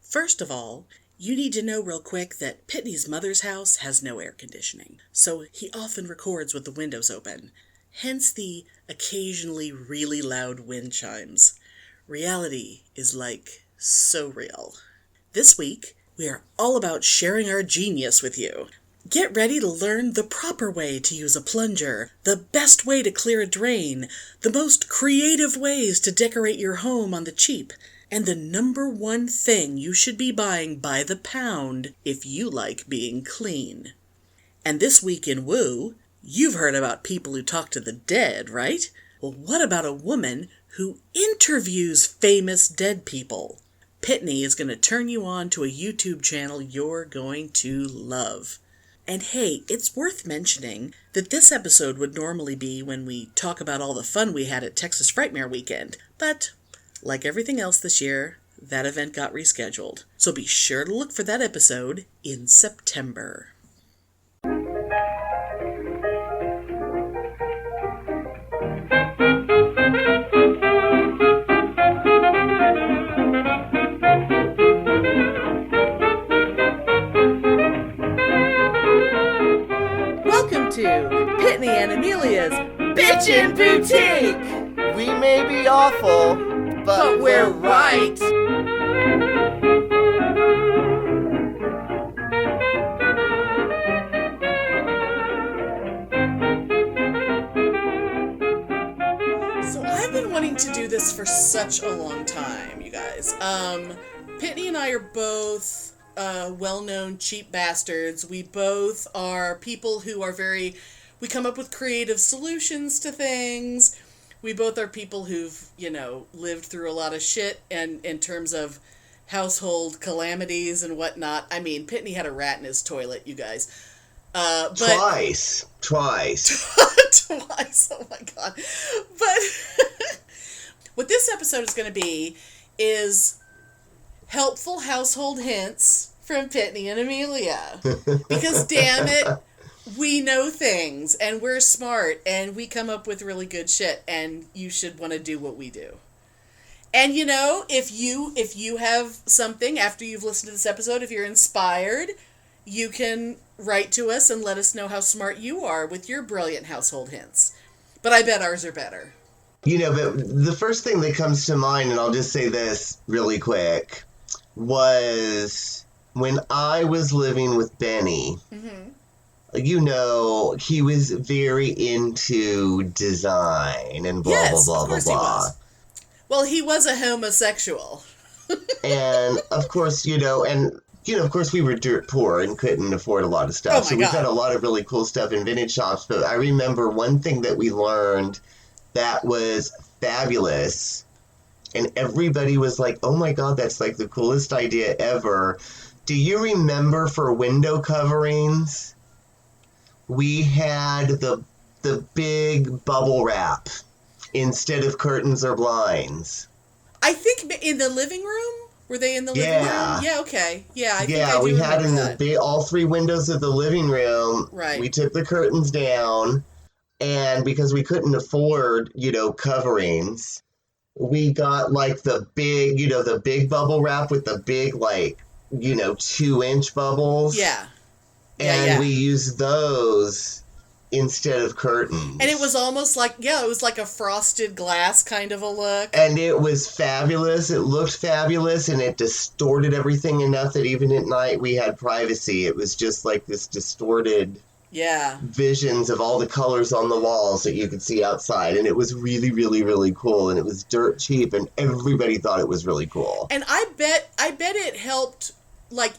First of all, you need to know real quick that Pitney's mother's house has no air conditioning, so he often records with the windows open, hence the occasionally really loud wind chimes. Reality is so real. This week, we are all about sharing our genius with you. Get ready to learn the proper way to use a plunger, the best way to clear a drain, the most creative ways to decorate your home on the cheap, and the number one thing you should be buying by the pound if you like being clean. And this week in Woo, you've heard about people who talk to the dead, right? Well, what about a woman who interviews famous dead people? Pitney is going to turn you on to a YouTube channel you're going to love. And hey, it's worth mentioning that this episode would normally be when we talk about all the fun we had at Texas Frightmare Weekend, but like everything else this year, that event got rescheduled. So be sure to look for that episode in September. Welcome to Pitney and Amelia's Bitchin' Boutique! We may be awful, but we're right! So I've been wanting to do this for such a long time, you guys. Pitney and I are both well-known cheap bastards. We both are people who are we come up with creative solutions to things. We both are people who've, lived through a lot of shit and in terms of household calamities and whatnot. I mean, Pitney had a rat in his toilet, you guys. Twice. Twice, oh my god. But what this episode is going to be is helpful household hints from Pitney and Amelia. Because damn it, we know things and we're smart and we come up with really good shit and you should want to do what we do. And if you have something after you've listened to this episode, if you're inspired, you can write to us and let us know how smart you are with your brilliant household hints. But I bet ours are better. But the first thing that comes to mind, and I'll just say this really quick, was when I was living with Benny. Mm-hmm. He was very into design and blah, blah, blah, blah, blah. Well, he was a homosexual. And, of course, of course we were dirt poor and couldn't afford a lot of stuff. So we had a lot of really cool stuff in vintage shops. But I remember one thing that we learned that was fabulous. And everybody was like, oh my God, that's like the coolest idea ever. Do you remember for window coverings? We had the big bubble wrap instead of curtains or blinds. I think in the living room? Were they in the living room? Yeah, okay. Yeah, I think I do we had in that. all three windows of the living room. Right. We took the curtains down, and because we couldn't afford, coverings, we got the big bubble wrap with the big 2-inch bubbles. Yeah. And we used those instead of curtains. And it was almost it was like a frosted glass kind of a look. And it was fabulous. It looked fabulous, and it distorted everything enough that even at night we had privacy. It was just like this distorted visions of all the colors on the walls that you could see outside. And it was really, really, really cool. And it was dirt cheap, and everybody thought it was really cool. And I bet it helped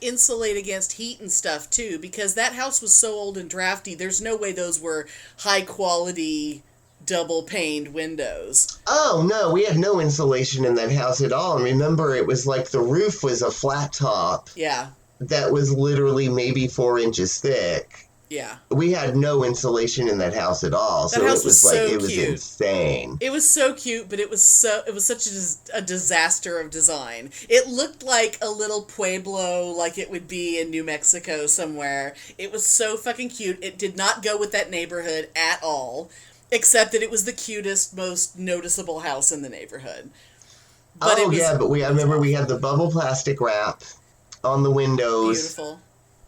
insulate against heat and stuff too, because that house was so old and drafty. There's no way those were high quality double paned windows. Oh no, we had no insulation in that house at all. And remember, it was the roof was a flat top. Yeah. That was literally maybe 4 inches thick. Yeah. We had no insulation in that house at all. That house was so it was cute. Insane. It was so cute, but it was such a disaster of design. It looked like a little pueblo, like it would be in New Mexico somewhere. It was so fucking cute. It did not go with that neighborhood at all, except that it was the cutest, most noticeable house in the neighborhood. But I remember we had the bubble plastic wrap on the windows. Beautiful.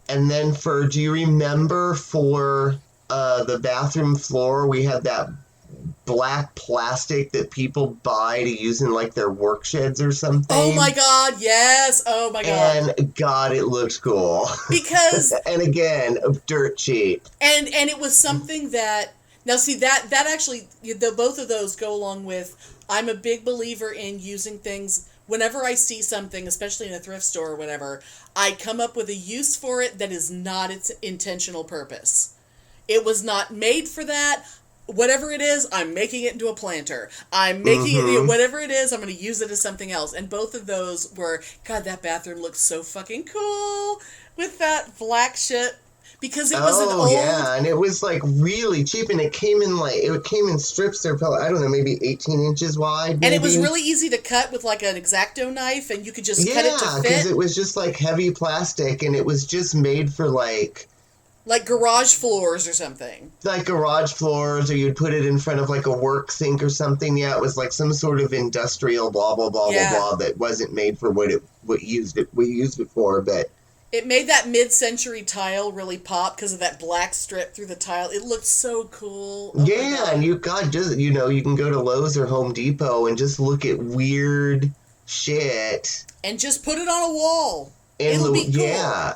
And then do you remember for the bathroom floor, we had that black plastic that people buy to use in like their work sheds or something? Oh my God, yes. Oh my God. And God, it looked cool. Because and again, dirt cheap. And it was something that, now see, that actually, both of those go along with, I'm a big believer in using things, whenever I see something, especially in a thrift store or whatever, I come up with a use for it that is not its intentional purpose. It was not made for that. Whatever it is, I'm making it into a planter. I'm making it, whatever it is, I'm going to use it as something else. And both of those were, God, that bathroom looks so fucking cool with that black shit. Because it was an old... yeah, and it was like really cheap, and it came in strips. They're probably, I don't know, maybe 18 inches wide. Maybe. And it was really easy to cut with like an X-Acto knife, and you could just cut it to fit. Yeah, because it was just like heavy plastic, and it was just made for like garage floors or something. Like garage floors, or you'd put it in front of like a work sink or something. Yeah, it was like some sort of industrial blah blah blah blah blah that wasn't made for what we used it for, but it made that mid-century tile really pop because of that black strip through the tile. It looked so cool. Oh yeah, and you can go to Lowe's or Home Depot and just look at weird shit and just put it on a wall. It'll be cool.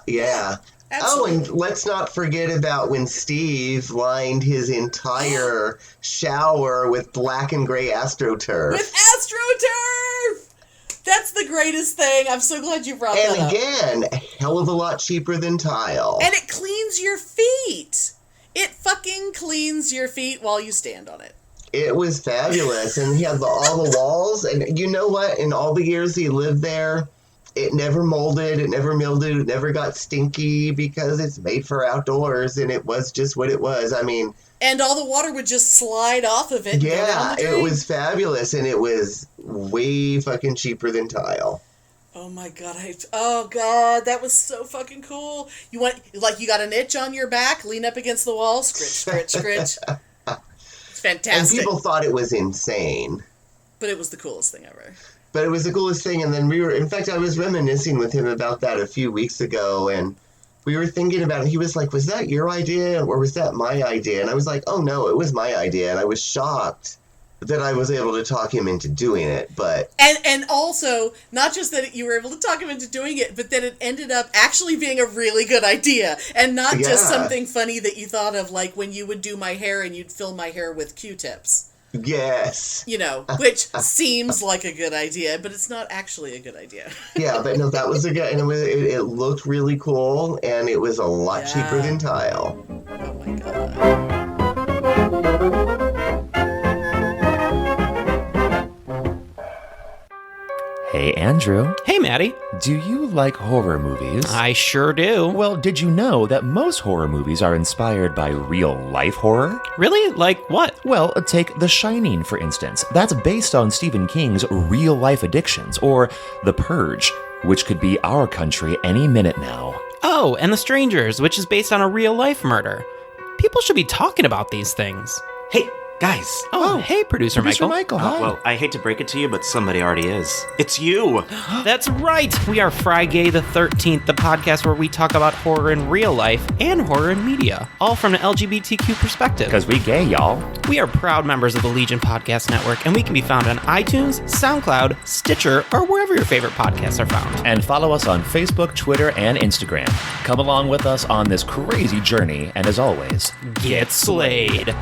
Yeah. Absolutely. Oh, and let's not forget about when Steve lined his entire shower with black and gray AstroTurf. With AstroTurf! That's the greatest thing. I'm so glad you brought that up. And again, a hell of a lot cheaper than tile. And it cleans your feet. It fucking cleans your feet while you stand on it. It was fabulous. And he had all the walls. And you know what? In all the years he lived there, it never molded, it never mildewed, it never got stinky because it's made for outdoors, and it was just what it was. I mean... And all the water would just slide off of it. Yeah, it was fabulous, and it was way fucking cheaper than tile. Oh my God, oh God, that was so fucking cool. You got an itch on your back, lean up against the wall, scritch, scritch, scritch. It's fantastic. And people thought it was insane. But it was the coolest thing ever. But it was the coolest thing, and then in fact, I was reminiscing with him about that a few weeks ago, and we were thinking about it. He was like, was that your idea, or was that my idea? And I was like, oh no, it was my idea, and I was shocked that I was able to talk him into doing it, but... And also, not just that you were able to talk him into doing it, but that it ended up actually being a really good idea, and not just something funny that you thought of, like when you would do my hair and you'd fill my hair with Q-tips. Yes. Which seems like a good idea, but it's not actually a good idea. Yeah, but no, that was a good, and it looked really cool, and it was a lot cheaper than tile. Oh my God. Hey, Andrew. Hey, Maddie. Do you like horror movies? I sure do. Well, did you know that most horror movies are inspired by real-life horror? Really? Like what? Well, take The Shining, for instance. That's based on Stephen King's real-life addictions, or The Purge, which could be our country any minute now. Oh, and The Strangers, which is based on a real-life murder. People should be talking about these things. Hey, guys. Oh, hey, Producer Michael. Hi. Well, I hate to break it to you, but somebody already is. It's you. That's right. We are Friday the 13th, the podcast where we talk about horror in real life and horror in media, all from an LGBTQ perspective. Because we gay, y'all. We are proud members of the Legion Podcast Network, and we can be found on iTunes, SoundCloud, Stitcher, or wherever your favorite podcasts are found. And follow us on Facebook, Twitter, and Instagram. Come along with us on this crazy journey, and as always, get slayed.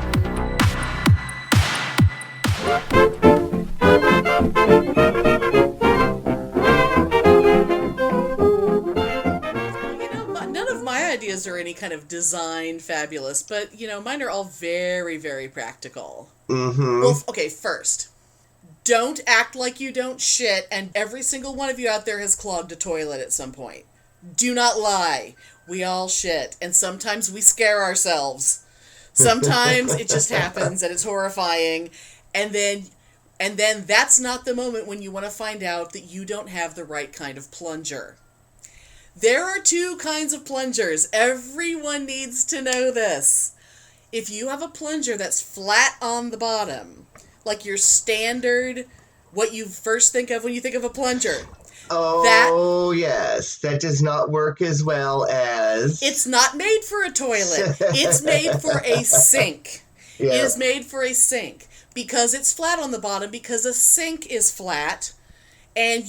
None of my ideas are any kind of design fabulous, but, mine are all very, very practical. Mm-hmm. Well, okay, first, don't act like you don't shit, and every single one of you out there has clogged a toilet at some point. Do not lie. We all shit, and sometimes we scare ourselves. Sometimes it just happens, and it's horrifying, and then that's not the moment when you want to find out that you don't have the right kind of plunger. There are two kinds of plungers. Everyone needs to know this. If you have a plunger that's flat on the bottom, like your standard what you first think of when you think of a plunger. Oh, yes. That does not work as well as... It's not made for a toilet. It's made for a sink. Yeah. It is made for a sink because it's flat on the bottom, because a sink is flat, and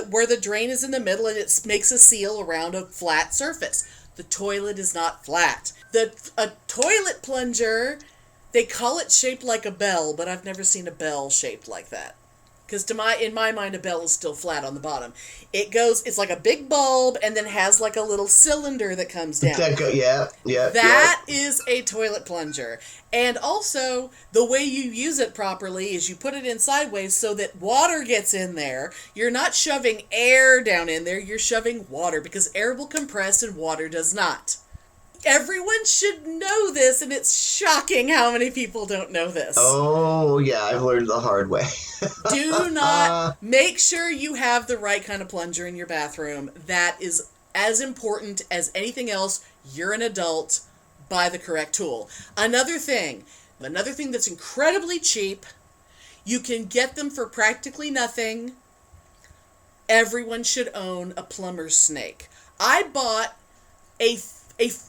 where the drain is in the middle, and it makes a seal around a flat surface. The toilet is not flat. A toilet plunger, they call it shaped like a bell, but I've never seen a bell shaped like that. Because in my mind, a bell is still flat on the bottom. It's like a big bulb, and then has like a little cylinder that comes down. That is a toilet plunger. And also, the way you use it properly is you put it in sideways so that water gets in there. You're not shoving air down in there, you're shoving water, because air will compress and water does not. Everyone should know this, and it's shocking how many people don't know this. Oh, yeah, I've learned the hard way. Do not make sure you have the right kind of plunger in your bathroom. That is as important as anything else. You're an adult. Buy the correct tool. Another thing that's incredibly cheap, you can get them for practically nothing. Everyone should own a plumber's snake. I bought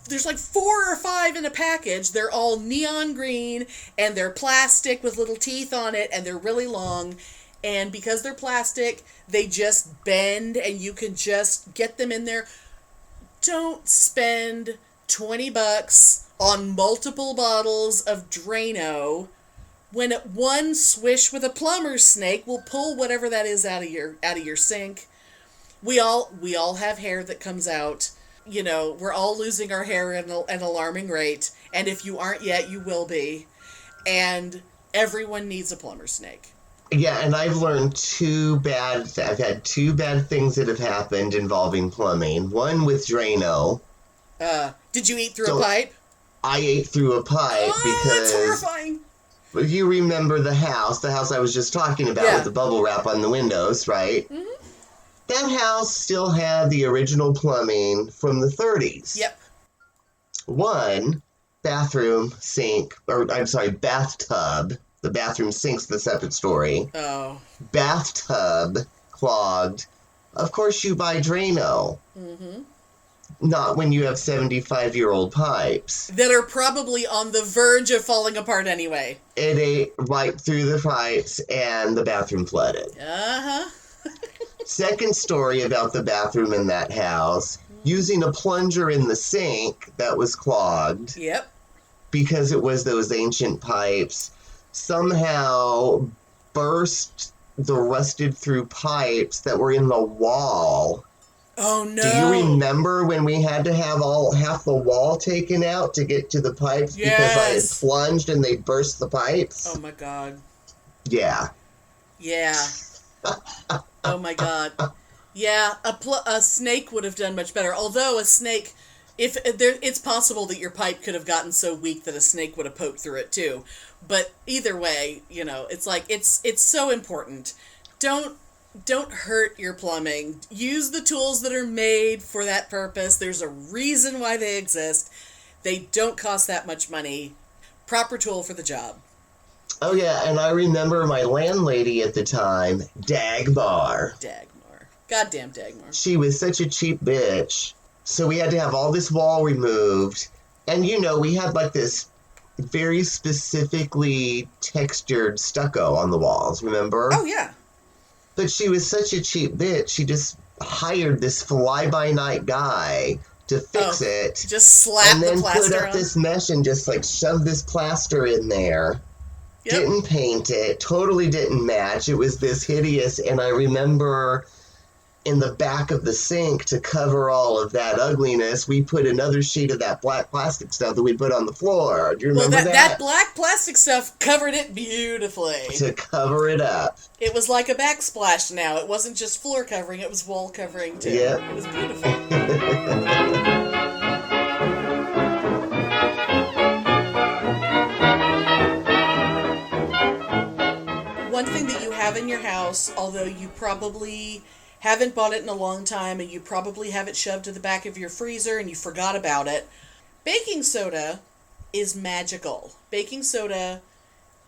there's like 4 or 5 in a package. They're all neon green, and they're plastic with little teeth on it, and they're really long. And because they're plastic, they just bend, and you can just get them in there. Don't spend $20 on multiple bottles of Drano when one swish with a plumber's snake will pull whatever that is out of your sink. We all have hair that comes out. You know, we're all losing our hair at an alarming rate, and if you aren't yet, you will be. And everyone needs a plumber's snake. Yeah, and I've learned I've had 2 bad things that have happened involving plumbing. One with Drano. Did you eat through a pipe? I ate through a pipe because... that's horrifying. If you remember the house I was just talking about with the bubble wrap on the windows, right? Mm-hmm. That house still had the original plumbing from the 30s. Yep. One, bathtub. The bathroom sink's the separate story. Oh. Bathtub clogged. Of course you buy Drano. Mm-hmm. Not when you have 75-year-old pipes. That are probably on the verge of falling apart anyway. It ate right through the pipes, and the bathroom flooded. Uh-huh. Second story about the bathroom in that house, using a plunger in the sink that was clogged. Yep. Because it was those ancient pipes, somehow burst the rusted through pipes that were in the wall. Oh, no. Do you remember when we had to have half the wall taken out to get to the pipes? Yes. Because I had plunged and they burst the pipes? Oh, my God. Yeah. Yeah. Oh my God. Yeah, a snake would have done much better. Although a snake, it's possible that your pipe could have gotten so weak that a snake would have poked through it too. But either way, you know, it's like it's so important. Don't hurt your plumbing. Use the tools that are made for that purpose. There's a reason why they exist. They don't cost that much money. Proper tool for the job. Oh, yeah, and I remember my landlady at the time, Dagmar. Goddamn Dagmar. She was such a cheap bitch. So we had to have all this wall removed. And, you know, we had like this very specifically textured stucco on the walls, remember? Oh, yeah. But she was such a cheap bitch. She just hired this fly-by-night guy to fix it. Just slap the plaster on. And then put up this mesh and just like shove this plaster in there. Yep. Didn't paint it, totally didn't match. It was this hideous, and I remember in the back of the sink to cover all of that ugliness, we put another sheet of that black plastic stuff that we put on the floor. Do you remember that? That black plastic stuff covered it beautifully. To cover it up. It was like a backsplash now. It wasn't just floor covering, it was wall covering too. Yep. It was beautiful. One thing that you have in your house, although you probably haven't bought it in a long time and you probably have it shoved to the back of your freezer and you forgot about it, baking soda is magical. Baking soda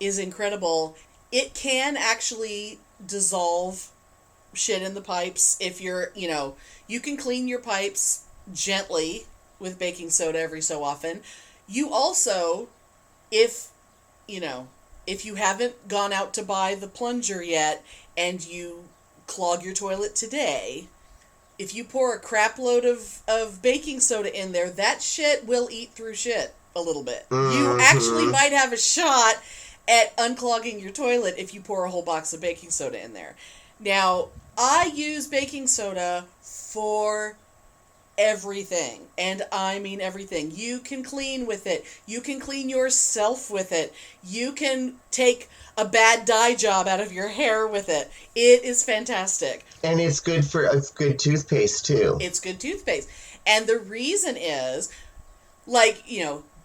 is incredible. It can actually dissolve shit in the pipes. If you're, you can clean your pipes gently with baking soda every so often. You also, if you haven't gone out to buy the plunger yet and you clog your toilet today, if you pour a crap load of baking soda in there, that shit will eat through shit a little bit. Mm-hmm. You actually might have a shot at unclogging your toilet if you pour a whole box of baking soda in there. Now, I use baking soda for everything, and I mean everything. You can clean with it. You can clean yourself with it. You can take a bad dye job out of your hair with it. It is fantastic. And it's good toothpaste too. It's good toothpaste. And the reason is,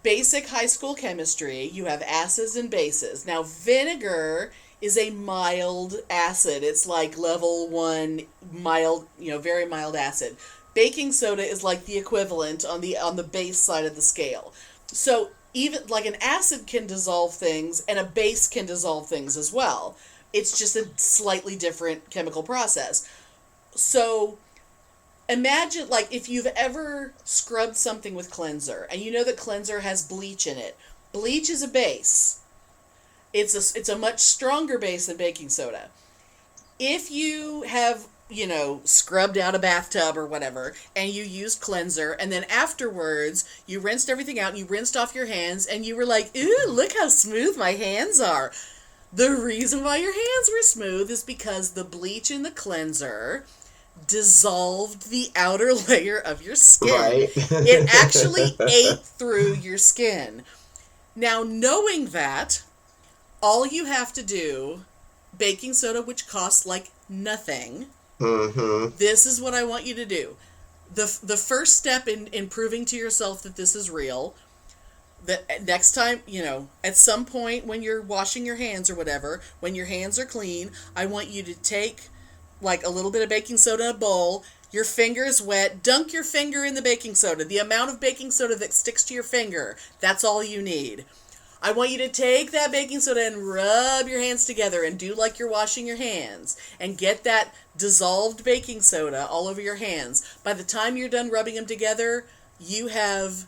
basic high school chemistry, you have acids and bases. Now, vinegar is a mild acid. It's like level 1 mild, very mild acid. Baking soda is like the equivalent on the base side of the scale. So even like an acid can dissolve things and a base can dissolve things as well. It's just a slightly different chemical process. So imagine if you've ever scrubbed something with cleanser and you know that cleanser has bleach in it. Bleach is a base. It's a much stronger base than baking soda. If you have scrubbed out a bathtub or whatever, and you used cleanser, and then afterwards, you rinsed everything out, and you rinsed off your hands, and you were like, ooh, look how smooth my hands are. The reason why your hands were smooth is because the bleach in the cleanser dissolved the outer layer of your skin. Right. It actually ate through your skin. Now, knowing that, all you have to do, baking soda, which costs like nothing, mm-hmm. This is what I want you to do. The first step in proving to yourself that this is real, that next time, at some point when you're washing your hands or whatever, when your hands are clean, I want you to take a little bit of baking soda in a bowl, your finger's wet, dunk your finger in the baking soda. The amount of baking soda that sticks to your finger, that's all you need. I want you to take that baking soda and rub your hands together and do like you're washing your hands and get that dissolved baking soda all over your hands. By the time you're done rubbing them together, you have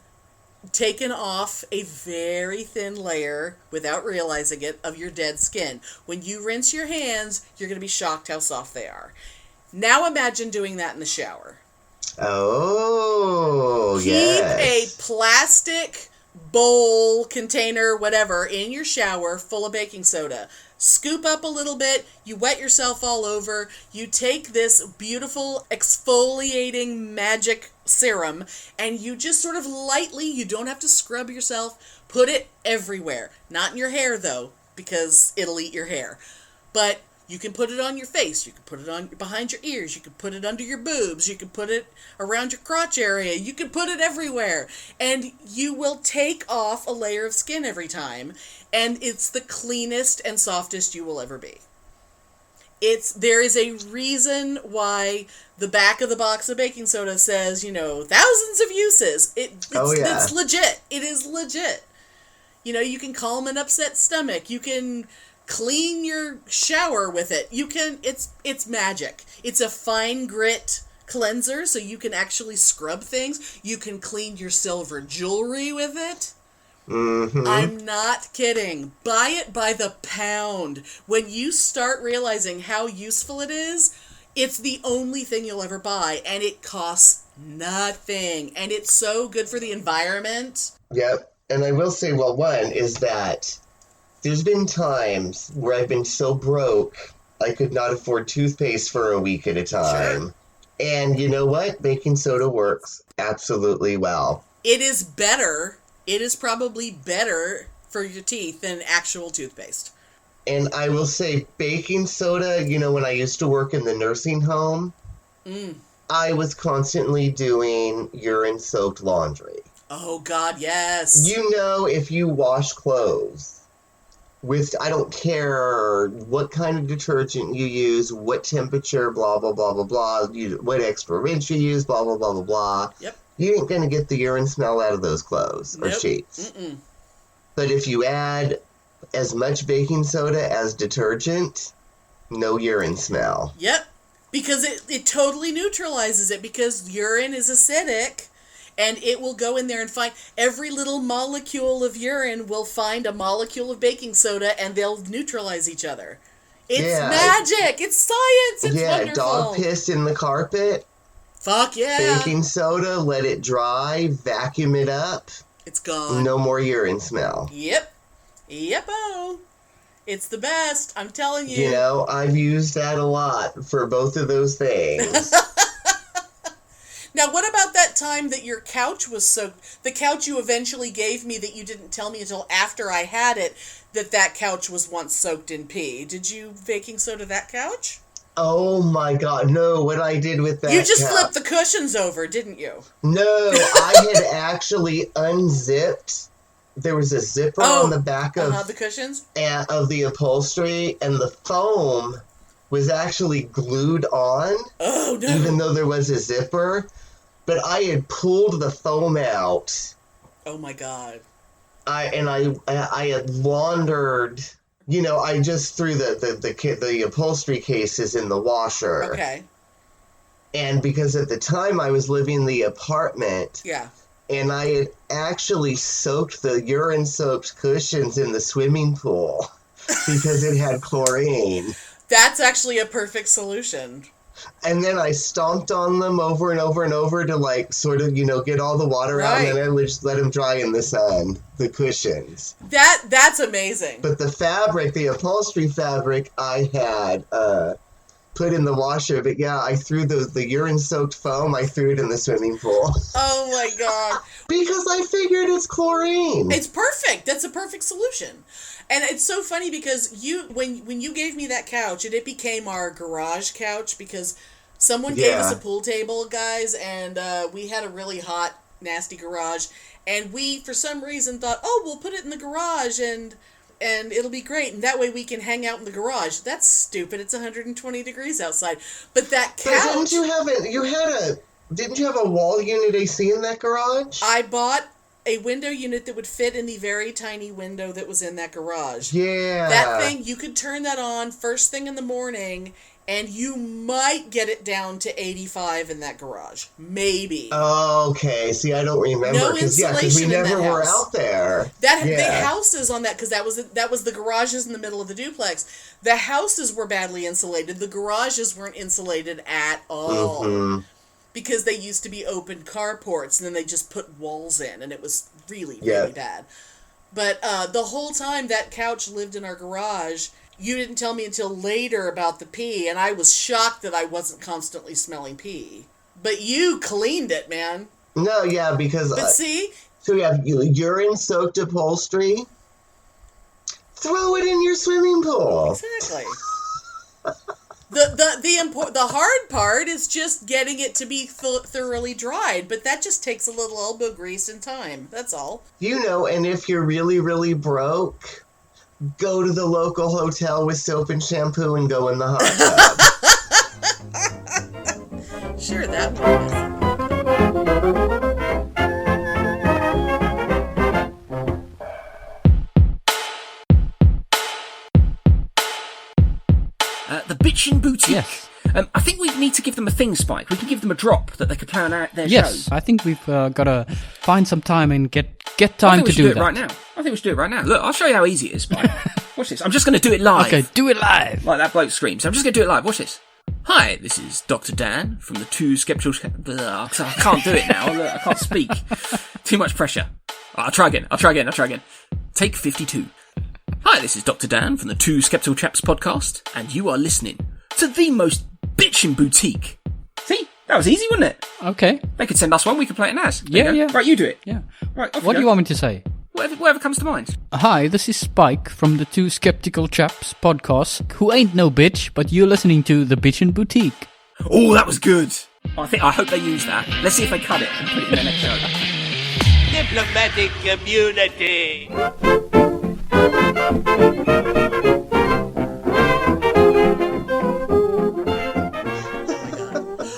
taken off a very thin layer, without realizing it, of your dead skin. When you rinse your hands, you're going to be shocked how soft they are. Now imagine doing that in the shower. Oh, Keep a plastic bowl, container, whatever, in your shower full of baking soda. Scoop up a little bit, you wet yourself all over, you take this beautiful exfoliating magic serum, and you just sort of lightly, you don't have to scrub yourself, put it everywhere. Not in your hair, though, because it'll eat your hair. But you can put it on your face, you can put it on behind your ears, you can put it under your boobs, you can put it around your crotch area, you can put it everywhere. And you will take off a layer of skin every time, and it's the cleanest and softest you will ever be. There is a reason why the back of the box of baking soda says, thousands of uses. It's legit. It is legit. You can calm an upset stomach. You can clean your shower with it. It's magic. It's a fine grit cleanser, so you can actually scrub things. You can clean your silver jewelry with it. Mm-hmm. I'm not kidding. Buy it by the pound. When you start realizing how useful it is, it's the only thing you'll ever buy, and it costs nothing. And it's so good for the environment. Yep. And I will say, one is that there's been times where I've been so broke, I could not afford toothpaste for a week at a time. Sure. And you know what? Baking soda works absolutely well. It is better. It is probably better for your teeth than actual toothpaste. And I will say baking soda, when I used to work in the nursing home, I was constantly doing urine-soaked laundry. Oh, God, yes. If you wash clothes, I don't care what kind of detergent you use, what temperature, blah, blah, blah, blah, blah, what extra rinse you use, blah, blah, blah, blah, blah. Yep. You ain't going to get the urine smell out of those clothes or sheets. Mm-mm. But if you add as much baking soda as detergent, No urine smell. Yep. Because it totally neutralizes it, because urine is acidic, and it will go in there and find every little molecule of urine will find a molecule of baking soda, and they'll neutralize each other. It's magic. It's science. It's wonderful. Dog piss in the carpet. Fuck yeah. Baking soda, let it dry, vacuum it up. It's gone. No more urine smell. Yep. Yep-o. It's the best, I'm telling you. You know, I've used that a lot for both of those things. Now, what about that time that your couch was soaked? The couch you eventually gave me that you didn't tell me until after I had it, that couch was once soaked in pee. Did you baking soda that couch? Oh my God, no, what I did with that You just flipped the cushions over, didn't you? No, I had actually unzipped. There was a zipper on the back of the cushions? Of the upholstery, and the foam was actually glued on. Oh, no. Even though there was a zipper. But I had pulled the foam out. Oh, my God. I had laundered, you know, I just threw the upholstery cases in the washer. Okay. And because at the time I was living in the apartment. Yeah. And I had actually soaked the urine-soaked cushions in the swimming pool because it had chlorine. That's actually a perfect solution. And then I stomped on them over and over and over to, like, sort of, you know, get all the water out, and then I would just let them dry in the sun, the cushions. That's amazing. But the fabric, the upholstery fabric, I had put in the washer. But yeah, I threw the urine-soaked foam, I threw it in the swimming pool. Oh my God. Because I figured it's chlorine. It's perfect. That's a perfect solution. And it's so funny because when you gave me that couch, and it became our garage couch because someone gave us a pool table, guys, and we had a really hot, nasty garage, and we, for some reason, thought, oh, we'll put it in the garage and it'll be great, and that way we can hang out in the garage. That's stupid. It's 120 degrees outside. But that couch... But didn't you have a wall unit AC in that garage? I bought a window unit that would fit in the very tiny window that was in that garage. Yeah. That thing, you could turn that on first thing in the morning, and you might get it down to 85 in that garage. Maybe. Oh, okay. See, I don't remember. No insulation we in never that were house. out there. The houses on that, because that was the garages in the middle of the duplex. The houses were badly insulated. The garages weren't insulated at all. Mm-hmm. Because they used to be open carports, and then they just put walls in, and it was really, really bad. But the whole time that couch lived in our garage, you didn't tell me until later about the pee, and I was shocked that I wasn't constantly smelling pee. But you cleaned it, man. No, yeah, because... But see? So you have urine-soaked upholstery. Throw it in your swimming pool. Exactly. The hard part is just getting it to be thoroughly dried, but that just takes a little elbow grease and time. That's all. You know, and if you're really, really broke, go to the local hotel with soap and shampoo and go in the hot tub. Sure, that one. The Bitchin' Boutique. Yes. I think we need to give them a thing, Spike. We can give them a drop that they could plan out their show. Yes, I think we've got to find some time and get time to do that. Right now. I think we should do it right now. Look, I'll show you how easy it is, Spike. Watch this. I'm just going to do it live. Okay, do it live. Like that bloke screams. I'm just going to do it live. Watch this. Hi, this is Dr. Dan from the Two Skeptical... I can't do it now. Look, I can't speak. Too much pressure. I'll try again. Take 52. Hi, this is Dr. Dan from the Two Skeptical Chaps podcast, and you are listening to the most bitchin' boutique. See? That was easy, wasn't it? Okay. They could send us one, we could play it as. Yeah. Right, you do it. Yeah. Right, what do you want me to say? Whatever comes to mind. Hi, this is Spike from the Two Skeptical Chaps podcast, who ain't no bitch, but you're listening to the Bitchin' Boutique. Oh, that was good. I hope they use that. Let's see if they cut it and put it in their next show. Diplomatic community.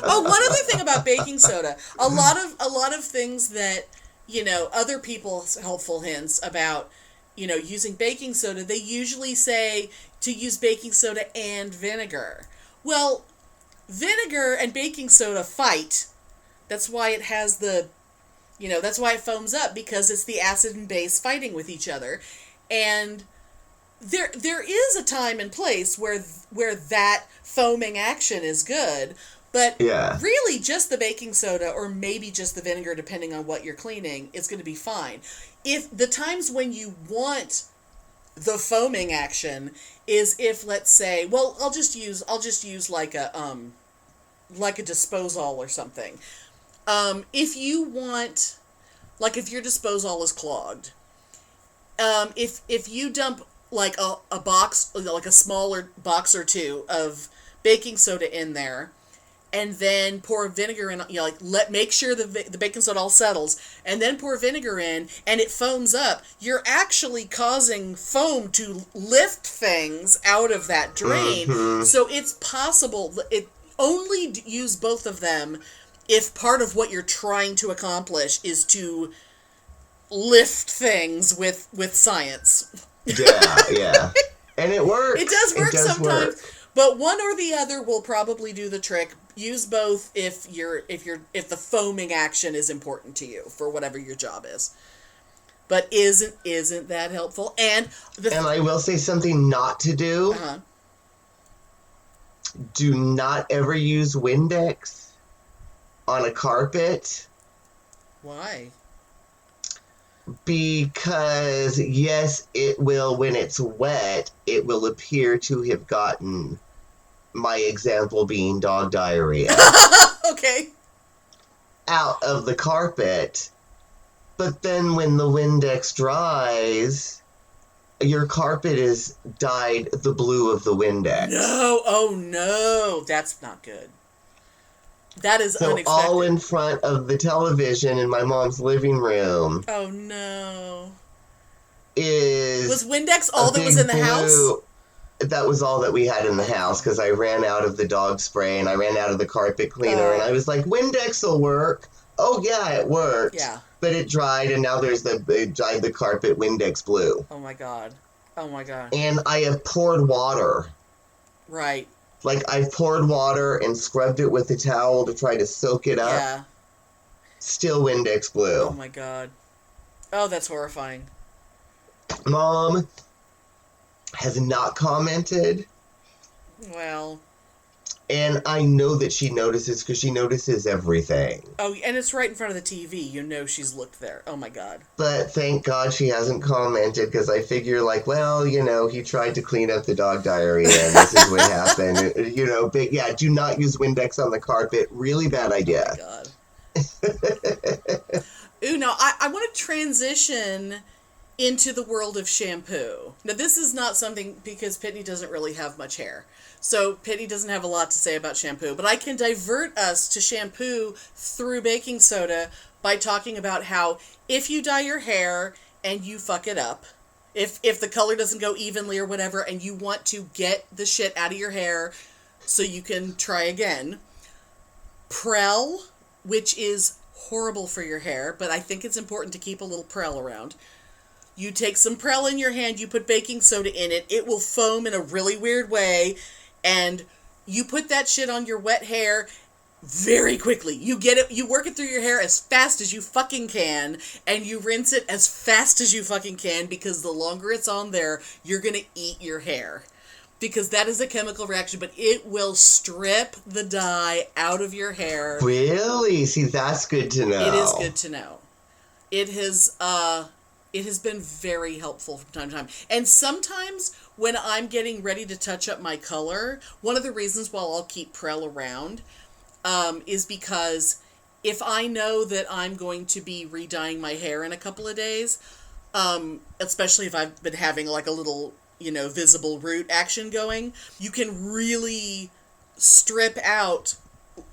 Oh, one other thing about baking soda. A lot of things that, you know, other people's helpful hints about, using baking soda, they usually say to use baking soda and vinegar. Well, vinegar and baking soda fight. That's why it has that's why it foams up, because it's the acid and base fighting with each other. And there is a time and place where that foaming action is good, but really just the baking soda, or maybe just the vinegar, depending on what you're cleaning, is going to be fine. If the times when you want the foaming action is if, let's say, well, I'll just use like a Disposal or something. If you want, like if your Disposal is clogged, if you dump like a box, like a smaller box or two of baking soda in there, and then pour vinegar in, make sure the baking soda all settles, and then pour vinegar in, and it foams up, you're actually causing foam to lift things out of that drain. Mm-hmm. So it's possible, only use both of them if part of what you're trying to accomplish is to lift things with science. Yeah. And it works. It does work sometimes. But one or the other will probably do the trick. Use both if the foaming action is important to you for whatever your job is. But isn't that helpful? And I will say something not to do. Uh-huh. Do not ever use Windex on a carpet. Why? Because, yes, it will, when it's wet, it will appear to have gotten, my example being dog diarrhea. Okay. Out of the carpet. But then when the Windex dries, your carpet is dyed the blue of the Windex. No, oh no, that's not good. That is unexpected. All in front of the television in my mom's living room. Oh no. Was Windex all that was in the house? That was all that we had in the house, because I ran out of the dog spray and I ran out of the carpet cleaner, and I was like, Windex will work. Oh yeah, it worked. Yeah. But it dried, and now it dried the carpet Windex blue. Oh my god. And I have poured water. Right. Like, I've poured water and scrubbed it with a towel to try to soak it up. Yeah. Still Windex blue. Oh my god. Oh, that's horrifying. Mom has not commented. Well. And I know that she notices, because she notices everything. Oh, and it's right in front of the TV. You know she's looked there. Oh my god. But thank God she hasn't commented, because I figure, well, he tried to clean up the dog diarrhea, and this is what happened. But yeah, do not use Windex on the carpet. Really bad idea. Oh my god. Ooh, now I want to transition into the world of shampoo. Now, this is not something, because Pitney doesn't really have much hair. So Pitney doesn't have a lot to say about shampoo, but I can divert us to shampoo through baking soda by talking about how if you dye your hair and you fuck it up, if the color doesn't go evenly or whatever, and you want to get the shit out of your hair so you can try again, Prel, which is horrible for your hair, but I think it's important to keep a little Prel around. You take some Prel in your hand, you put baking soda in it, it will foam in a really weird way, and you put that shit on your wet hair very quickly. You get it, you work it through your hair as fast as you fucking can, and you rinse it as fast as you fucking can, because the longer it's on there, you're gonna eat your hair. Because that is a chemical reaction, but it will strip the dye out of your hair. Really? See, that's good to know. It is good to know. It has been very helpful from time to time. And sometimes when I'm getting ready to touch up my color, one of the reasons why I'll keep Prel around is because if I know that I'm going to be re-dyeing my hair in a couple of days, especially if I've been having like a little, visible root action going, you can really strip out,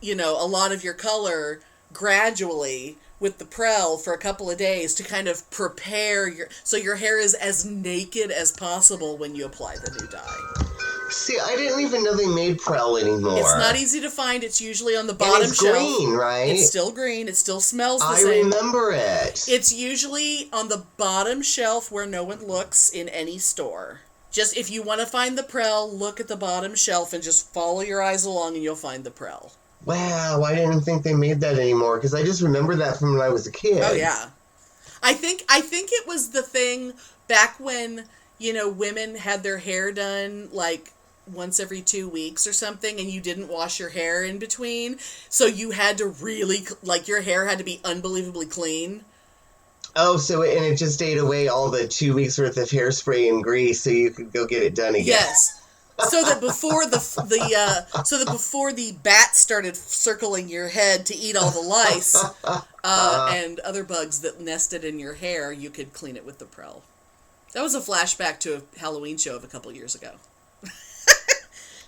a lot of your color gradually with the Prel for a couple of days to kind of prepare so your hair is as naked as possible when you apply the new dye. See, I didn't even know they made Prel anymore. It's not easy to find. It's usually on the bottom and it's shelf. Green, right? It's still green. It still smells the same. I remember it. It's usually on the bottom shelf where no one looks in any store. Just if you want to find the Prel, look at the bottom shelf and just follow your eyes along and you'll find the Prel. Wow, I didn't think they made that anymore because I just remember that from when I was a kid. Oh yeah, I think it was the thing back when, you know, women had their hair done like once every 2 weeks or something, and you didn't wash your hair in between, so you had to really like your hair had to be unbelievably clean. Oh, so it just ate away all the 2 weeks worth of hairspray and grease, so you could go get it done again. Yes. So that before the bats started circling your head to eat all the lice and other bugs that nested in your hair, you could clean it with the Prel. That was a flashback to a Halloween show of a couple years ago.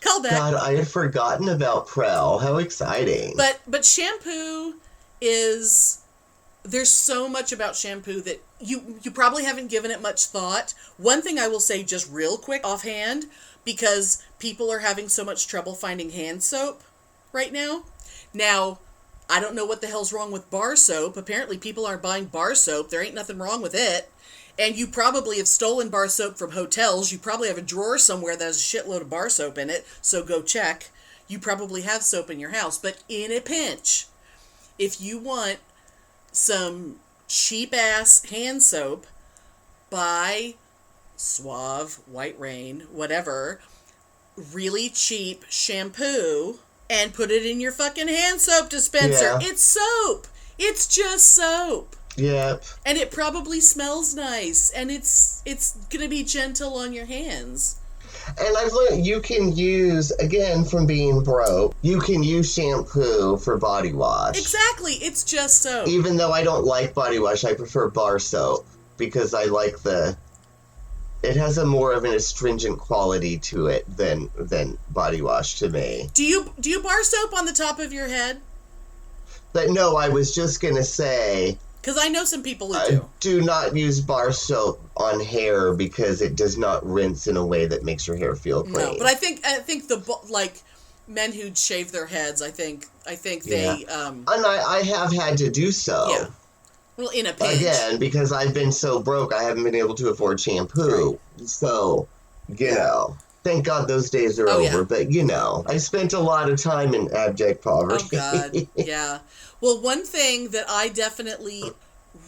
Call back. God, I had forgotten about Prel. How exciting! But shampoo is. There's so much about shampoo that you probably haven't given it much thought. One thing I will say just real quick offhand, because people are having so much trouble finding hand soap right now. Now, I don't know what the hell's wrong with bar soap. Apparently people aren't buying bar soap. There ain't nothing wrong with it. And you probably have stolen bar soap from hotels. You probably have a drawer somewhere that has a shitload of bar soap in it, so go check. You probably have soap in your house. But in a pinch, if you want some cheap-ass hand soap, buy Suave, White Rain, whatever, really cheap shampoo, and put it in your fucking hand soap dispenser. Yeah. It's soap. It's just soap. Yep. And it probably smells nice, and it's going to be gentle on your hands. And I've learned you can use, again, from being broke, you can use shampoo for body wash. Exactly. It's just soap. Even though I don't like body wash, I prefer bar soap because I like it has a more of an astringent quality to it than body wash to me. Do you bar soap on the top of your head? But no, I was just going to say... Because I know some people who do. Do not use bar soap on hair because it does not rinse in a way that makes your hair feel clean. No, but I think men who shave their heads, I think they... And I have had to do so. Yeah. Well, in a pinch. Again, because I've been so broke, I haven't been able to afford shampoo. Right. So, you know... Thank God those days are over, yeah. But, you know, I spent a lot of time in abject poverty. Oh, God, yeah. Well, one thing that I definitely,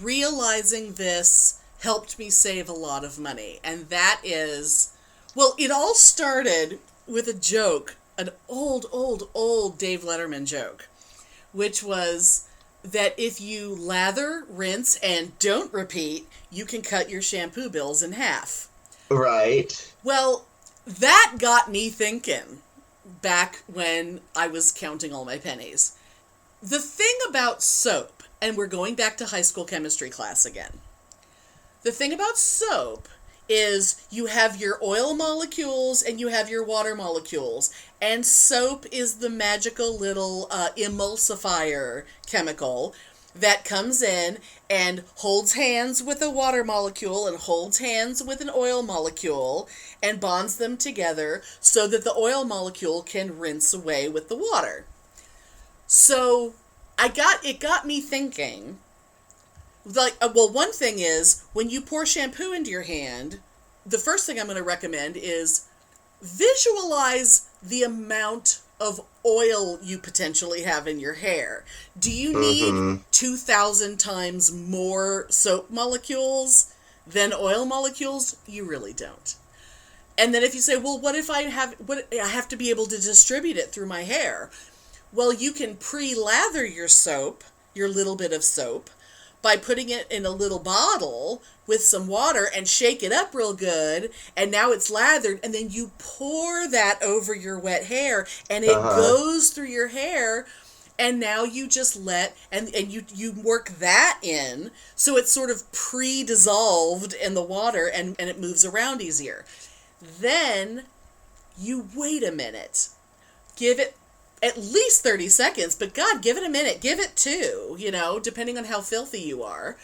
realizing this, helped me save a lot of money, and that is, well, it all started with a joke, an old Dave Letterman joke, which was that if you lather, rinse, and don't repeat, you can cut your shampoo bills in half. Right. Well... That got me thinking back when I was counting all my pennies. The thing about soap, and we're going back to high school chemistry class again. The thing about soap is you have your oil molecules and you have your water molecules. And soap is the magical little emulsifier chemical that comes in and holds hands with a water molecule and holds hands with an oil molecule and bonds them together so that the oil molecule can rinse away with the water. So it got me thinking, like, well, one thing is when you pour shampoo into your hand, the first thing I'm going to recommend is visualize the amount of oil you potentially have in your hair. Do you need 2,000 times more soap molecules than oil molecules? You really don't. And then if you say, well, what if I have to be able to distribute it through my hair? Well, you can pre-lather your soap, your little bit of soap, by putting it in a little bottle with some water and shake it up real good, and now it's lathered, and then you pour that over your wet hair, and it goes through your hair, and now you just and you work that in, so it's sort of pre-dissolved in the water, and it moves around easier. Then you wait a minute. Give it at least 30 seconds, but God, give it a minute. Give it 2, depending on how filthy you are.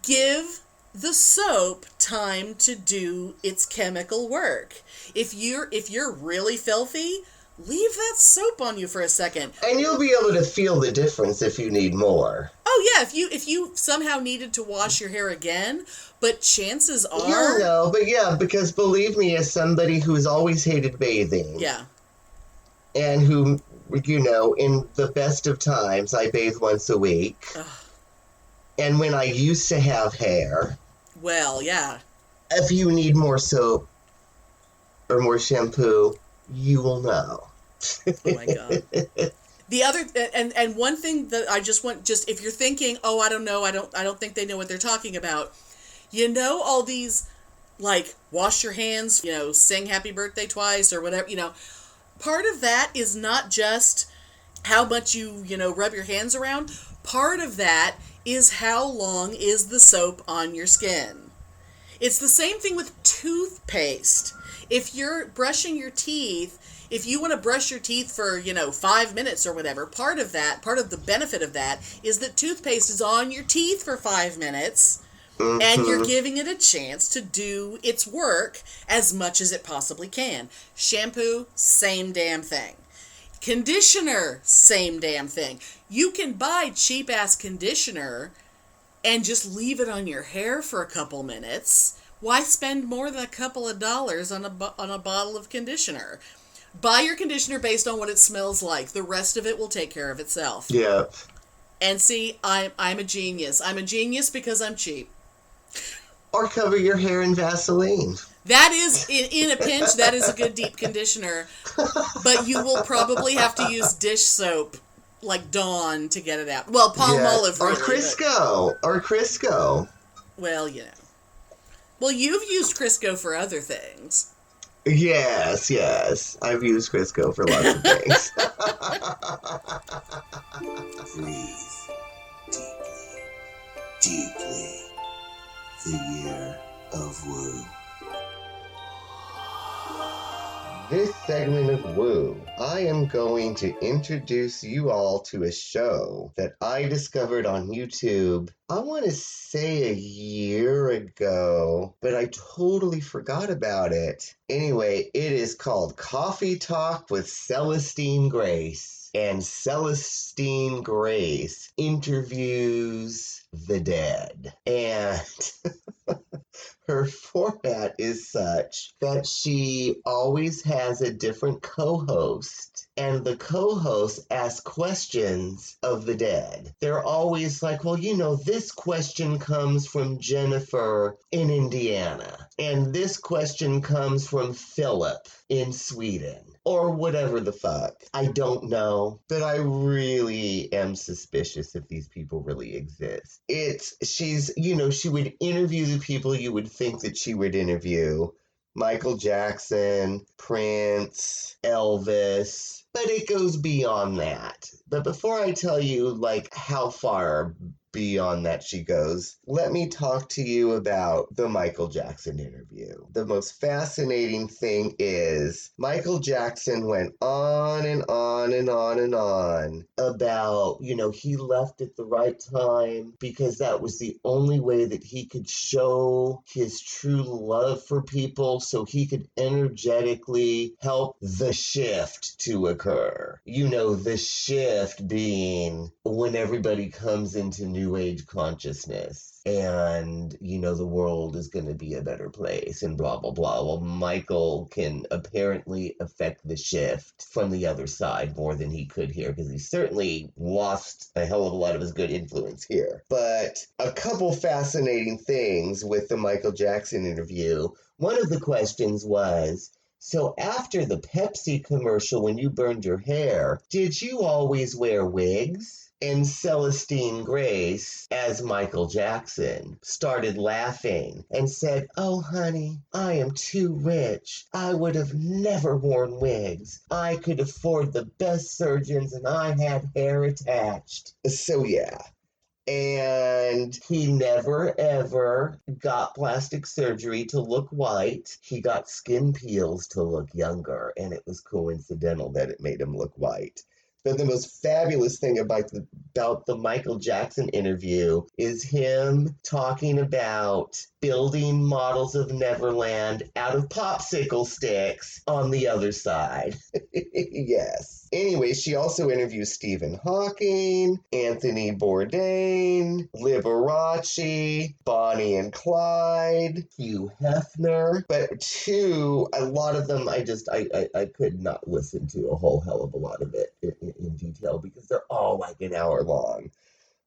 Give the soap time to do its chemical work. If you're really filthy, leave that soap on you for a second. And you'll be able to feel the difference if you need more. Oh yeah, if you somehow needed to wash your hair again, but chances are... You'll know, but yeah, because believe me, as somebody who's always hated bathing... Yeah. And who, you know, in the best of times, I bathe once a week. Ugh. And when I used to have hair... Well, yeah. If you need more soap or more shampoo, you will know. Oh my God. The other, and one thing that I just want, just if you're thinking, oh, I don't know, I don't think they know what they're talking about. You know, all these, like, wash your hands, you know, sing happy birthday twice or whatever, you know. Part of that is not just how much you know, rub your hands around. Part of that is how long is the soap on your skin. It's the same thing with toothpaste. If you're brushing your teeth, if you want to brush your teeth for, you know, 5 minutes or whatever, part of the benefit of that is that toothpaste is on your teeth for 5 minutes, and you're giving it a chance to do its work as much as it possibly can. Shampoo, same damn thing. Conditioner, same damn thing. You can buy cheap-ass conditioner and just leave it on your hair for a couple minutes. Why spend more than a couple of dollars on a bottle of conditioner? Buy your conditioner based on what it smells like. The rest of it will take care of itself. Yeah. And see, I'm a genius. I'm a genius because I'm cheap. Or cover your hair in Vaseline. That is, in a pinch, that is a good deep conditioner. But you will probably have to use dish soap, like Dawn, to get it out. Well, Palmolive. Or really, Crisco. Or Crisco. Well, you know. Well, you've used Crisco for other things. Yes. I've used Crisco for lots of things. Breathe deeply. The year of woo. This segment of Woo, I am going to introduce you all to a show that I discovered on YouTube, I want to say a year ago, but I totally forgot about it. Anyway, it is called Coffee Talk with Celestine Grace. And Celestine Grace interviews the dead. And... her format is such that she always has a different co-host, and the co-host asks questions of the dead. They're always like, well, you know, this question comes from Jennifer in Indiana, and this question comes from Philip in Sweden, or whatever the fuck. I don't know, but I really am suspicious if these people really exist. She's, you know, she would interview the people you would think that she would interview. Michael Jackson, Prince, Elvis, but it goes beyond that. But before I tell you, like, how far beyond that she goes, let me talk to you about the Michael Jackson interview. The most fascinating thing is Michael Jackson went on and on and on and on about, you know, he left at the right time because that was the only way that he could show his true love for people, so he could energetically help the shift to occur. You know, the shift being when everybody comes into New Age consciousness and, you know, the world is going to be a better place and blah, blah, blah. Well, Michael can apparently affect the shift from the other side more than he could here, because he certainly lost a hell of a lot of his good influence here. But a couple fascinating things with the Michael Jackson interview. One of the questions was, so after the Pepsi commercial, when you burned your hair, did you always wear wigs? And Celestine Grace, as Michael Jackson, started laughing and said, oh, honey, I am too rich. I would have never worn wigs. I could afford the best surgeons and I had hair attached. So, yeah. And he never, ever got plastic surgery to look white. He got skin peels to look younger, and it was coincidental that it made him look white. But the most fabulous thing about the Michael Jackson interview is him talking about building models of Neverland out of popsicle sticks on the other side. Yes. Anyway, she also interviews Stephen Hawking, Anthony Bourdain, Liberace, Bonnie and Clyde, Hugh Hefner. But a lot of them, I could not listen to a whole hell of a lot of it in detail because they're all like an hour long.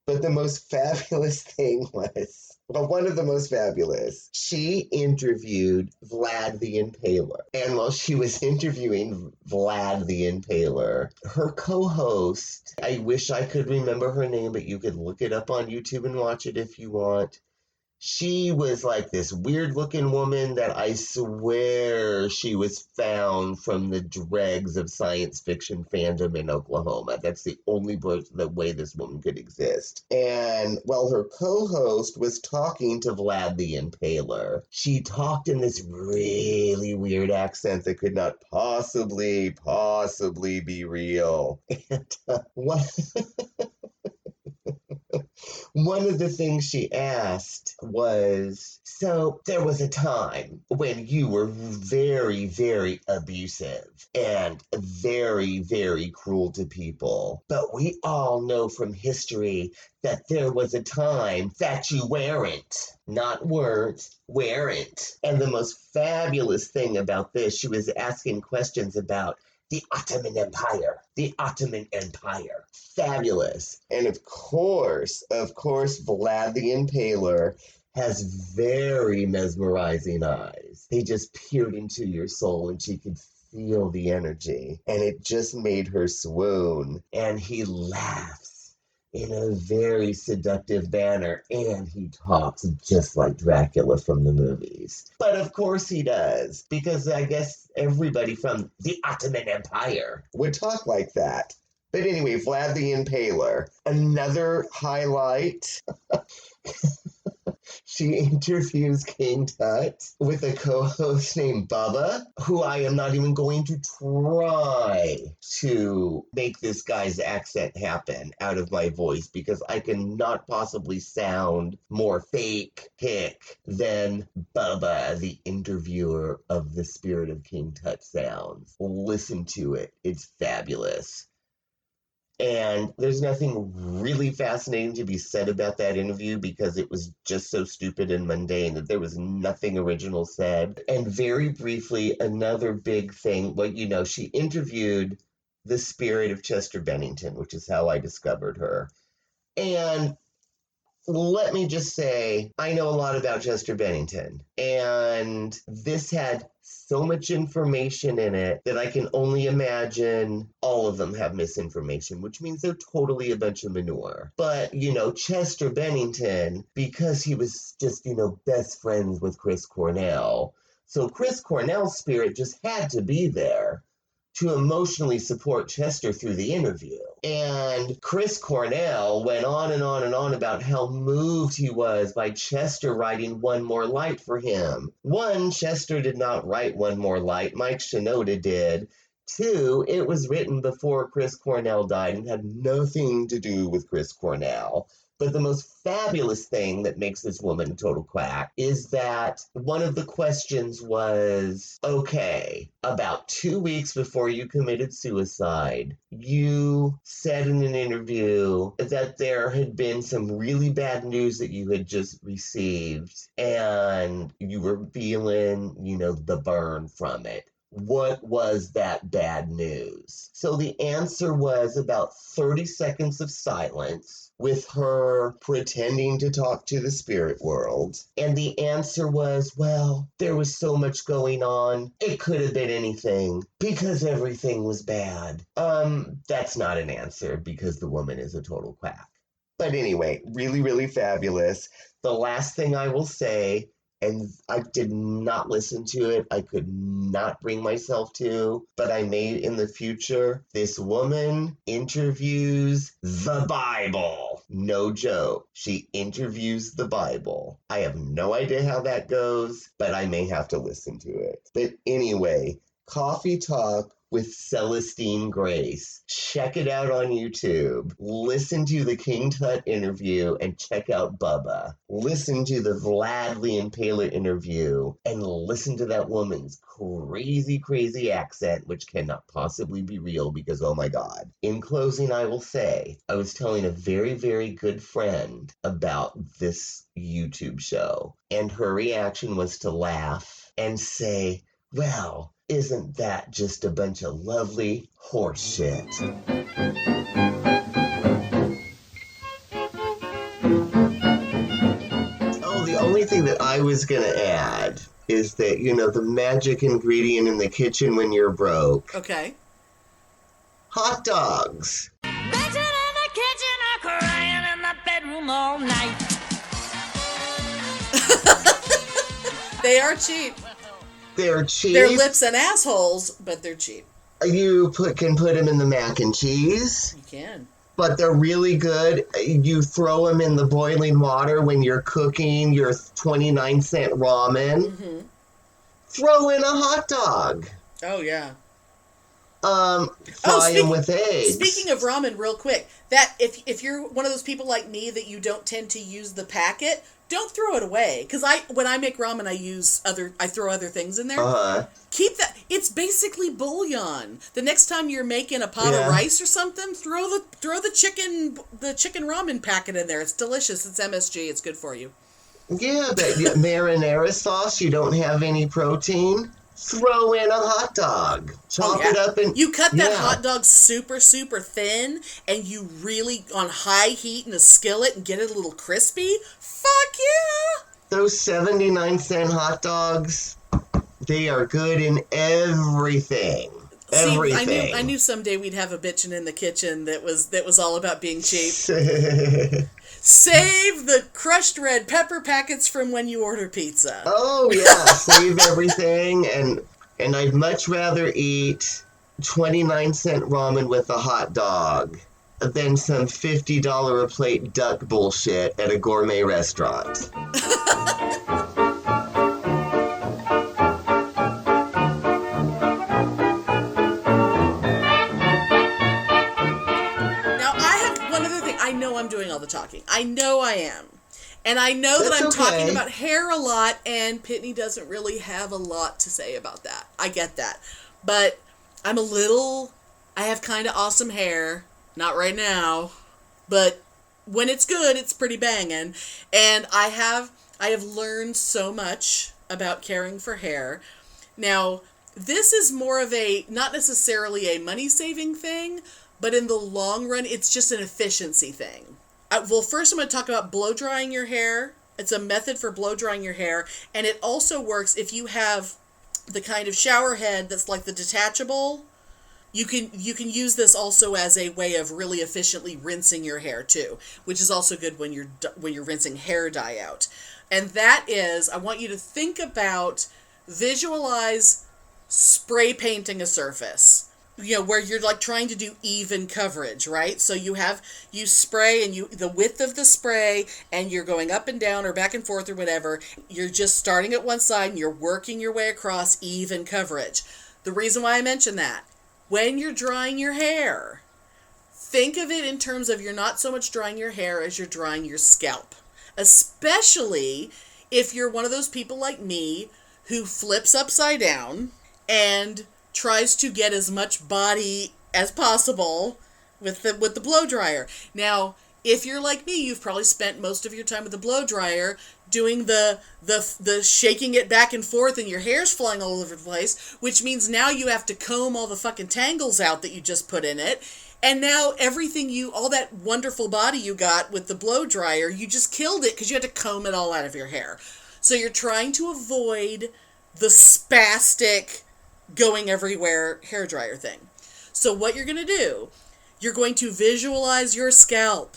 But the most fabulous thing was, one of the most fabulous, she interviewed Vlad the Impaler. And while she was interviewing Vlad the Impaler, her co-host, I wish I could remember her name, but you could look it up on YouTube and watch it if you want. She was like this weird-looking woman that I swear she was found from the dregs of science fiction fandom in Oklahoma. That's the only way this woman could exist. And while her co-host was talking to Vlad the Impaler, she talked in this really weird accent that could not possibly be real. And one of the things she asked was, so there was a time when you were very, very abusive and very, very cruel to people. But we all know from history that there was a time that you weren't. Not weren't, weren't. And the most fabulous thing about this, she was asking questions about the Ottoman Empire. The Ottoman Empire. Fabulous. And of course, Vlad the Impaler has very mesmerizing eyes. They just peered into your soul and she could feel the energy. And it just made her swoon. And he laughs in a very seductive manner, and he talks just like Dracula from the movies. But of course he does, because I guess everybody from the Ottoman Empire would talk like that. But anyway, Vlad the Impaler, another highlight. She interviews King Tut with a co-host named Bubba, who I am not even going to try to make this guy's accent happen out of my voice because I cannot possibly sound more fake hick than Bubba, the interviewer of the Spirit of King Tut sounds. Listen to it. It's fabulous. And there's nothing really fascinating to be said about that interview because it was just so stupid and mundane that there was nothing original said. And very briefly, another big thing, she interviewed the spirit of Chester Bennington, which is how I discovered her. And let me just say, I know a lot about Chester Bennington, and this had so much information in it that I can only imagine all of them have misinformation, which means they're totally a bunch of manure. But, Chester Bennington, because he was just, best friends with Chris Cornell, so Chris Cornell's spirit just had to be there to emotionally support Chester through the interview. And Chris Cornell went on and on and on about how moved he was by Chester writing One More Light for him. One, Chester did not write One More Light. Mike Shinoda did. Two, it was written before Chris Cornell died and had nothing to do with Chris Cornell. But the most fabulous thing that makes this woman a total quack is that one of the questions was, okay, about 2 weeks before you committed suicide, you said in an interview that there had been some really bad news that you had just received and you were feeling, the burn from it. What was that bad news? So the answer was about 30 seconds of silence with her pretending to talk to the spirit world. And the answer was, well, there was so much going on. It could have been anything because everything was bad. That's not an answer because the woman is a total quack. But anyway, really, really fabulous. The last thing I will say, and I did not listen to it. I could not bring myself to, but I may in the future. This woman interviews the Bible. No joke. She interviews the Bible. I have no idea how that goes, but I may have to listen to it. But anyway, Coffee Talk with Celestine Grace. Check it out on YouTube. Listen to the King Tut interview and check out Bubba. Listen to the Vlad Lee Impaler interview and listen to that woman's crazy, crazy accent, which cannot possibly be real because, oh my God. In closing, I will say, I was telling a very, very good friend about this YouTube show, and her reaction was to laugh and say, well, isn't that just a bunch of lovely horse shit? Oh, the only thing that I was going to add is that, the magic ingredient in the kitchen when you're broke. Okay. Hot dogs. Bitching in the kitchen or crying in the bedroom all night. They are cheap. They're cheap. They're lips and assholes, but they're cheap. You can put them in the mac and cheese. You can. But they're really good. You throw them in the boiling water when you're cooking your 29-cent ramen. Mm-hmm. Throw in a hot dog. Oh, yeah. Fry them with eggs. Speaking of ramen, real quick, that if you're one of those people like me that you don't tend to use the packet, don't throw it away. Because when I make ramen, I throw other things in there. Uh-huh. Keep that. It's basically bouillon. The next time you're making a pot of rice or something, throw the chicken ramen packet in there. It's delicious. It's MSG. It's good for you. Yeah, but marinara sauce, you don't have any protein. Throw in a hot dog. Chop it up and you cut that hot dog super, super thin, and you really on high heat in a skillet and get it a little crispy. Fuck yeah! Those 79-cent hot dogs, they are good in everything. Everything. I knew someday we'd have a bitchin' in the kitchen that was all about being cheap. Save the crushed red pepper packets from when you order pizza. Oh, yeah. Save everything. And I'd much rather eat 29-cent ramen with a hot dog than some $50 a plate duck bullshit at a gourmet restaurant. I'm doing all the talking. I know I am. And I know that I'm talking about hair a lot, and Pitney doesn't really have a lot to say about that. I get that. But I have kind of awesome hair. Not right now. But when it's good, it's pretty banging. And I have learned so much about caring for hair. Now, this is more of not necessarily a money-saving thing, but in the long run, it's just an efficiency thing. Well, first I'm going to talk about blow drying your hair. It's a method for blow drying your hair. And it also works if you have the kind of shower head that's like the detachable. You can use this also as a way of really efficiently rinsing your hair too, which is also good when you're rinsing hair dye out. And that is, I want you to think about, visualize spray painting a surface. Where you're like trying to do even coverage, right? So you spray and the width of the spray, and you're going up and down or back and forth or whatever. You're just starting at one side and you're working your way across even coverage. The reason why I mention that, when you're drying your hair, think of it in terms of you're not so much drying your hair as you're drying your scalp. Especially if you're one of those people like me who flips upside down and tries to get as much body as possible with the blow dryer. Now, if you're like me, you've probably spent most of your time with the blow dryer doing the shaking it back and forth, and your hair's flying all over the place, which means now you have to comb all the fucking tangles out that you just put in it. And now all that wonderful body you got with the blow dryer, you just killed it because you had to comb it all out of your hair. So you're trying to avoid the spastic going everywhere hairdryer thing. So what you're going to do, you're going to visualize your scalp,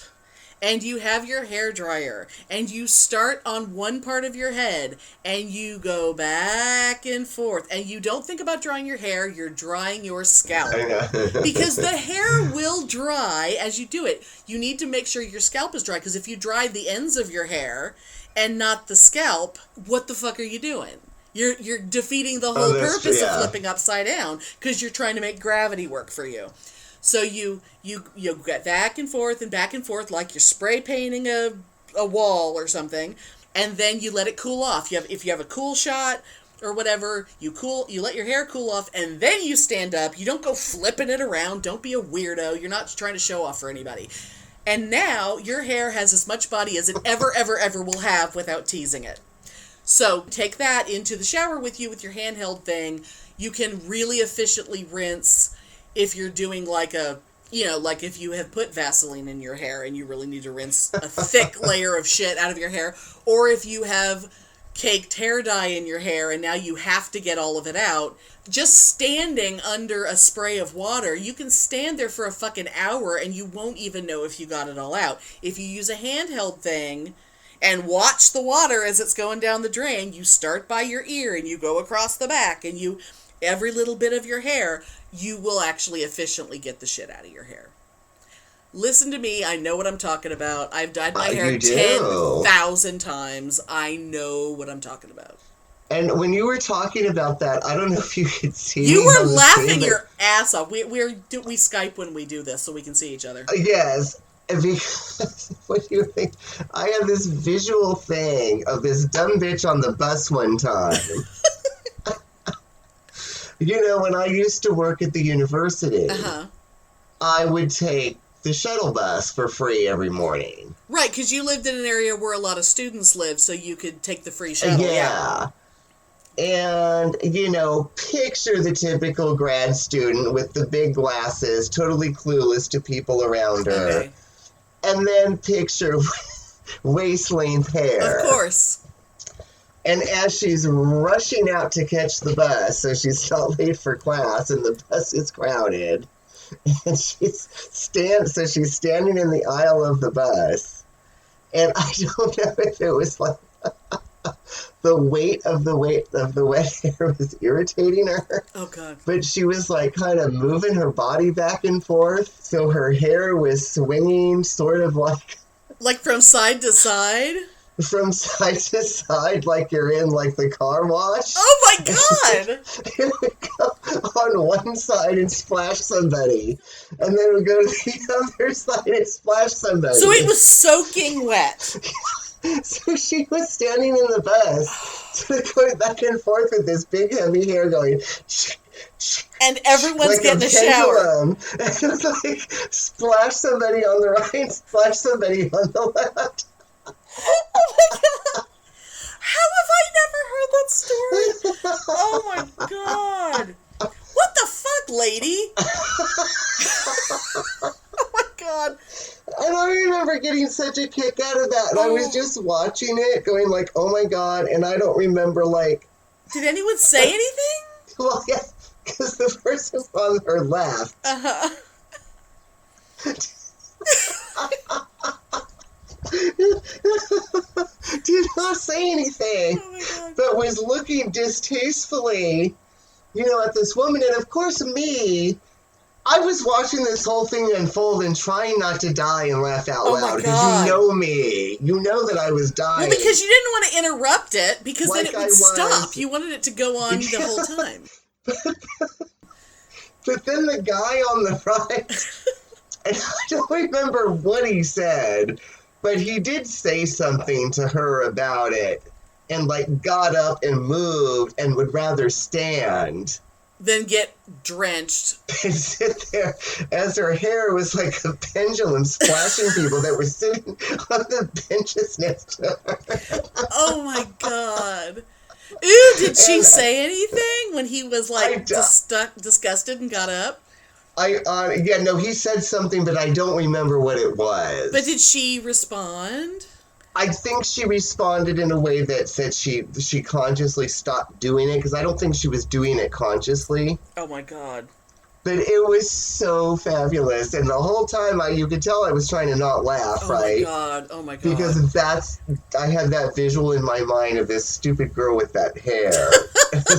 and you have your hairdryer, and you start on one part of your head, and you go back and forth, and you don't think about drying your hair, you're drying your scalp. Because the hair will dry as you do it. You need to make sure your scalp is dry, because if you dry the ends of your hair and not the scalp, what the fuck are you doing? You're defeating the whole purpose yeah. of flipping upside down, because you're trying to make gravity work for you. So you get back and forth like you're spray painting a wall or something, and then you let it cool off. If you have a cool shot or whatever, you let your hair cool off, and then you stand up. You don't go flipping it around. Don't be a weirdo. You're not trying to show off for anybody. And now your hair has as much body as it ever will have without teasing it. So take that into the shower with you with your handheld thing. You can really efficiently rinse if you're doing like if you have put Vaseline in your hair and you really need to rinse a thick layer of shit out of your hair, or if you have caked hair dye in your hair and now you have to get all of it out. Just standing under a spray of water, you can stand there for a fucking hour and you won't even know if you got it all out. If you use a handheld thing and watch the water as it's going down the drain, you start by your ear and you go across the back, and every little bit of your hair, you will actually efficiently get the shit out of your hair. Listen to me, I know what I'm talking about. I've dyed my hair 10,000 times. I know what I'm talking about. And when you were talking about that, I don't know if you could see me. You were laughing your ass off. We Skype when we do this so we can see each other. Yes. Because what do you think? I have this visual thing of this dumb bitch on the bus one time. When I used to work at the university, I would take the shuttle bus for free every morning. Right, because you lived in an area where a lot of students live, so you could take the free shuttle. Yeah. And, picture the typical grad student with the big glasses, totally clueless to people around her. Okay. And then picture waist-length hair. Of course. And as she's rushing out to catch the bus, so she's not late for class, and the bus is crowded, and she's standing in the aisle of the bus, and I don't know if it was like the weight of the wet hair was irritating her. Oh, God. But she was like kind of moving her body back and forth, so her hair was swinging sort of like... Like from side to side? From side to side, like you're in like the car wash. Oh my God! It would go on one side and splash somebody, and then it would go to the other side and splash somebody. So it was soaking wet. So she was standing in the bus, going back and forth with this big heavy hair going. And everyone's like getting a shower. And it's like splash somebody on the right, splash somebody on the left. Oh my God! How have I never heard that story? Oh my God! What the fuck, lady? Oh my God! And I remember getting such a kick out of that. And I was just watching it, going like, "Oh my God!" And I don't remember like. Did anyone say anything? Well, yeah, because the person on her left. Did not say anything, but was looking distastefully, at this woman. And of course, I was watching this whole thing unfold and trying not to die and laugh out loud. Because you know me. You know that I was dying. Well, because you didn't want to interrupt it, because then it would stop. You wanted it to go on the whole time. But then the guy on the right, and I don't remember what he said, but he did say something to her about it, and like got up and moved and would rather stand than get drenched and sit there as her hair was like a pendulum splashing people that were sitting on the benches next to her. Oh my God. Ooh, did she say anything when he was like disgusted and got up? He said something, but I don't remember what it was. But did she respond? I think she responded in a way that said she consciously stopped doing it, because I don't think she was doing it consciously. Oh my God. But it was so fabulous, and the whole time you could tell I was trying to not laugh, right? Oh my God. Because I had that visual in my mind of this stupid girl with that hair.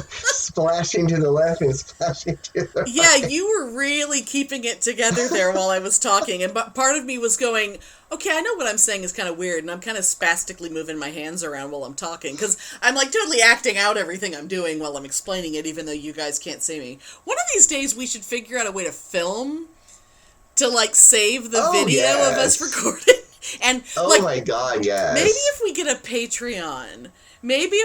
Splashing to the left and splashing to the right. Yeah, you were really keeping it together there while I was talking, and part of me was going, Okay, I know what I'm saying is kind of weird, and I'm kind of spastically moving my hands around while I'm talking, because I'm like totally acting out everything I'm doing while I'm explaining it, even though you guys can't see me. One of these days we should figure out a way to film, to like save the video of us recording. And oh my God, yes. Maybe if we get a Patreon, maybe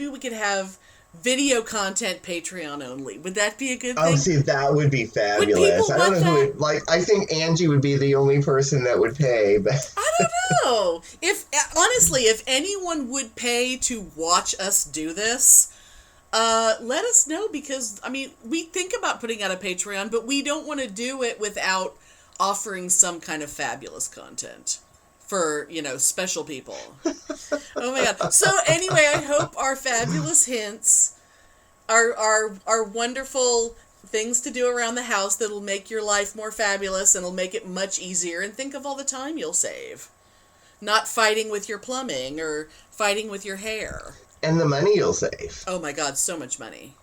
we could have video content Patreon only. Would that be a good thing? Oh, see, that would be fabulous. I don't know who would, like, I think Angie would be the only person that would pay, but I don't know. Honestly, if anyone would pay to watch us do this, let us know, because, I mean, we think about putting out a Patreon, but we don't want to do it without offering some kind of fabulous content for, special people. Oh my God. So anyway, I hope our fabulous hints, our wonderful things to do around the house that'll make your life more fabulous and will make it much easier, and think of all the time you'll save. Not fighting with your plumbing or fighting with your hair. And the money you'll save. Oh my God, so much money.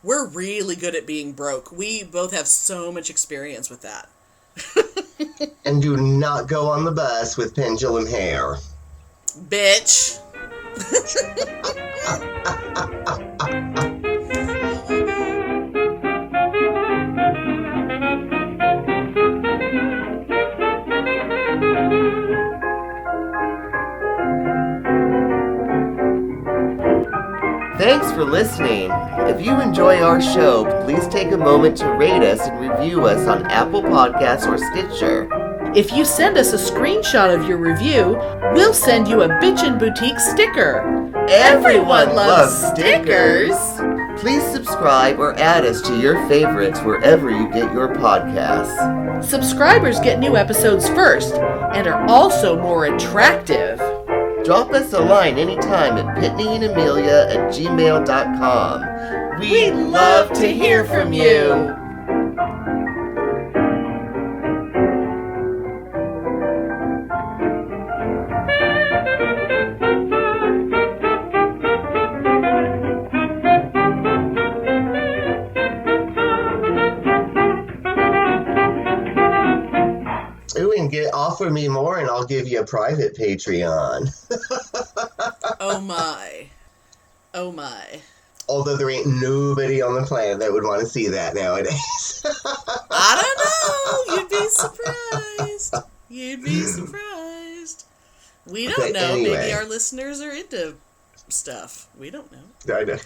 We're really good at being broke. We both have so much experience with that. And do not go on the bus with pendulum hair. Bitch. Thanks for listening. If you enjoy our show, please take a moment to rate us and review us on Apple Podcasts or Stitcher. If you send us a screenshot of your review, we'll send you a Bitchin' Boutique sticker. Everyone loves stickers! Please subscribe or add us to your favorites wherever you get your podcasts. Subscribers get new episodes first and are also more attractive. Drop us a line anytime at pitneyandamelia@gmail.com. We'd love to hear from you. Ooh, and offer me more and I'll give you a private Patreon. Oh my. Oh my. Although there ain't nobody on the planet that would want to see that nowadays. I don't know. You'd be surprised. You'd be surprised. We don't know. Anyway. Maybe our listeners are into stuff. We don't know. I know.